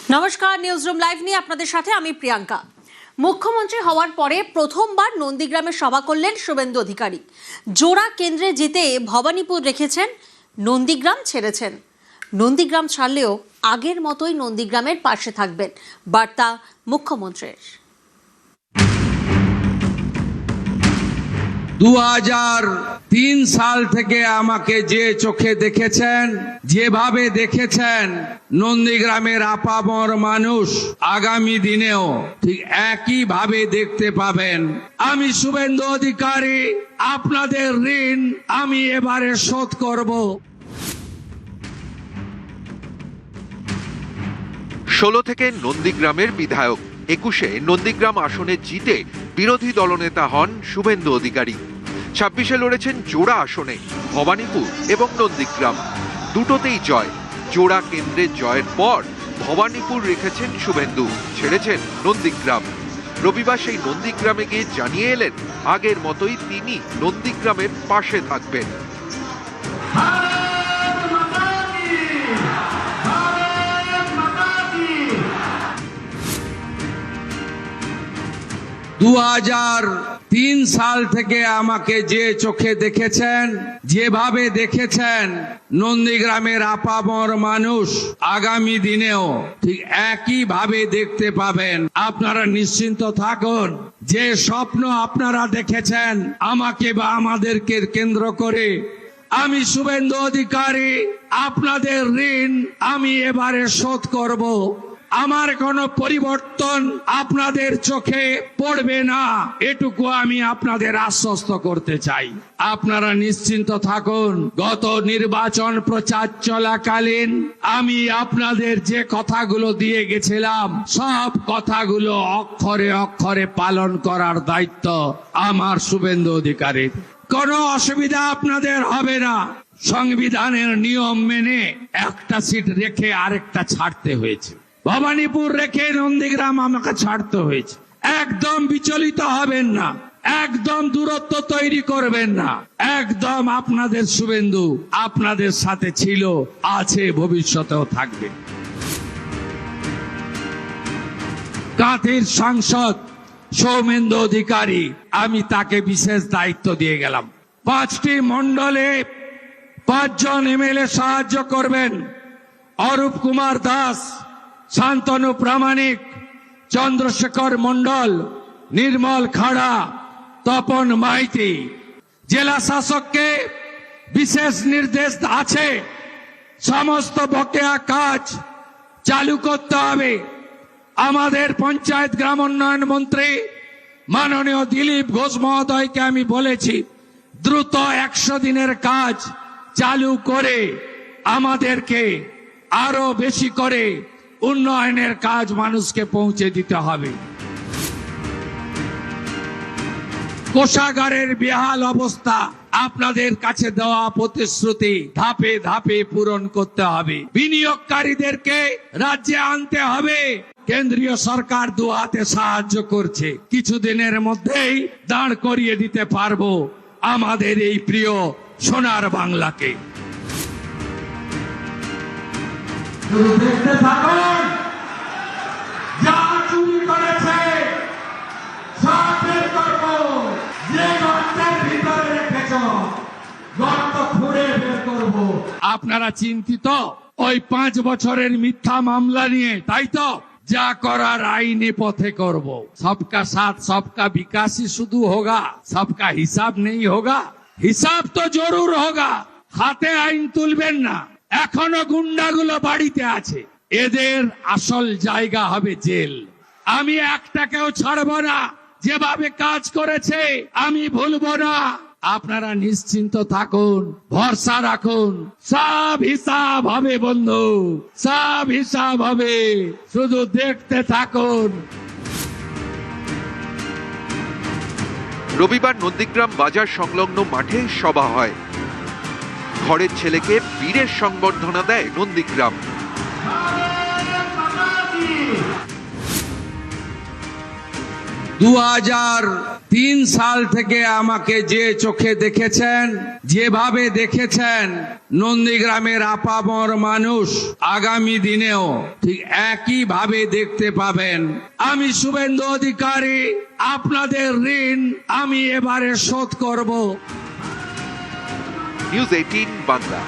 নমস্কার, newsroom live নিয়ে আপনাদের সাথে আমি প্রিয়াঙ্কা। মুখ্যমন্ত্রী হওয়ার পরে প্রথমবার নন্দীগ্রামে সভা করলেন শুভেন্দু অধিকারী। জোড়া কেন্দ্রে জিতে ভবানীপুর রেখেছেন, নন্দীগ্রাম ছেড়েছেন। নন্দীগ্রাম ছাড়লেও আগের মতোই নন্দীগ্রামের পাশে থাকবেন, বার্তা মুখ্যমন্ত্রীর। 2003 সাল থেকে আমাকে যে চোখে দেখেছেন, যেভাবে দেখেছেন, নন্দীগ্রামের আপামর মানুষ আগামী দিনেও ঠিক একই ভাবে দেখতে পাবেন। আমি শুভেন্দু অধিকারী, আপনাদের ঋণ আমি এবারে শোধ করব। 16 থেকে নন্দীগ্রামের বিধায়ক, 21-এ নন্দীগ্রাম আসনে জিতে বিরোধী দলনেতা হন শুভেন্দু অধিকারী। 26-এ লড়েছেন জোড়া আসনে, ভবানীপুর এবং নন্দীগ্রাম, দুটোতেই জয়। জোড়া কেন্দ্রে জয়ের পর ভবানীপুর রেখেছেন শুভেন্দু, ছেড়েছেন নন্দীগ্রাম। রবিবার সেই নন্দীগ্রামে গিয়ে জানিয়ে এলেন আগের মতোই তিনি নন্দীগ্রামের পাশে থাকবেন। 2003 সাল থেকে আমাকে যে চোখে দেখেছেন, যেভাবে দেখেছেন, নন্দীগ্রামের আপামর মানুষ আগামী দিনেও ঠিক একই ভাবে দেখতে পাবেন। আপনারা নিশ্চিন্ত থাকুন, যে স্বপ্ন আপনারা দেখেছেন আমাকে বা আমাদেরকে কেন্দ্র করে, আমি শুভেন্দু অধিকারী আপনাদের ঋণ আমি এবারে শোধ করব। আমার কোনো পরিবর্তন আপনাদের চোখে পড়বে না, এটুকু আমি আপনাদের আশ্বস্ত করতে চাই। আপনারা নিশ্চিন্ত থাকুন, গত নির্বাচন প্রচার চলাকালীন আমি আপনাদের যে কথাগুলো দিয়ে গেছিলাম, সব কথাগুলো অক্ষরে অক্ষরে পালন করার দায়িত্ব আমার শুভেন্দু অধিকারীর। কোনো অসুবিধা আপনাদের হবে না। সংবিধানের নিয়ম মেনে একটা সিট রেখে আরেকটা ছাড়তে হয়েছে, ভবানীপুর রেখে নন্দীগ্রাম আমাকে ছাড়তে হয়েছে। একদম বিচলিত হবেন না, একদম দূরত্ব তৈরি করবেন না। একদম আপনাদের শুভেন্দু আপনাদের সাথে ছিল, আছে, ভবিষ্যতেও থাকবে। কাঁথির সাংসদ সৌমেন্দু অধিকারী, আমি তাকে বিশেষ দায়িত্ব দিয়ে গেলাম। 5টি মণ্ডলে 5 জন এমএলএ সাহায্য করবেন। অরূপ কুমার দাস, শান্তনু প্রামাণিক, চন্দ্রশেখর মণ্ডল, নির্মল খাড়া, তপন মাইতি। জেলা শাসককে বিশেষ নির্দেশ আছে, সমস্ত বকেয়া কাজ চালু করতে হবে। আমাদের পঞ্চায়েত গ্রাম উন্নয়ন মন্ত্রী মাননীয় দিলীপ ঘোষ মহোদয়কে আমি বলেছি, দ্রুত 100 দিনের কাজ চালু করে আমাদেরকে আরো বেশি করে উন্নয়নের কাজ মানুষকে পৌঁছে দিতে হবে। কোষাগারের বেহাল অবস্থা, আপনাদের কাছে দেওয়া প্রতিশ্রুতি ধাপে ধাপে পূরণ করতে হবে। বিনিয়োগকারীদেরকে রাজ্যে আনতে হবে। কেন্দ্রীয় সরকার 2 হাতে সাহায্য করছে, কিছুদিনের মধ্যেই দাঁড় করিয়ে দিতে পারবো আমাদের এই প্রিয় সোনার বাংলাকে। দেখতে থাকুন, যা চুরি করেছে সব বের করব। যে গর্তের ভিতরে রেখেছ, গর্ত খুঁড়ে বের করব। আপনারা চিন্তিত ওই 5 বছরের মিথ্যা মামলা নিয়ে, তাই তো? যা করার আইনি পথে করব। সবকা সাথ সবকা বিকাশই শুধু হোগা, সবকা হিসাব নেই হোগা। হিসাব তো জরুর হোগা। হাতে আইন তুলবেন না। এখনো গুন্ডাগুলো বাড়িতে আছে, এদের আসল জায়গা হবে জেল। আমি একটাকেও ছাড়বো না, যেভাবে কাজ করেছে আমি ভুলবো না। আপনারা নিশ্চিন্ত থাকুন, ভরসা রাখুন, সব হিসাব হবে বন্ধু, সব হিসাব হবে, শুধু দেখতে থাকুন। রবিবার নন্দীগ্রাম বাজার সংলগ্ন মাঠে সভা হয়। ঘরের ছেলেকে বীরের সংবর্ধনা দেয় নন্দীগ্রাম। 3 সাল থেকে আমাকে যে চোখে দেখেছেন, যেভাবে দেখেছেন নন্দীগ্রামের আপামর মানুষ আগামী দিনেও ঠিক একই ভাবে দেখতে পাবেন। আমি শুভেন্দু অধিকারী, আপনাদের ঋণ আমি এবারে শোধ করব। নিউজ 18 বাংলা।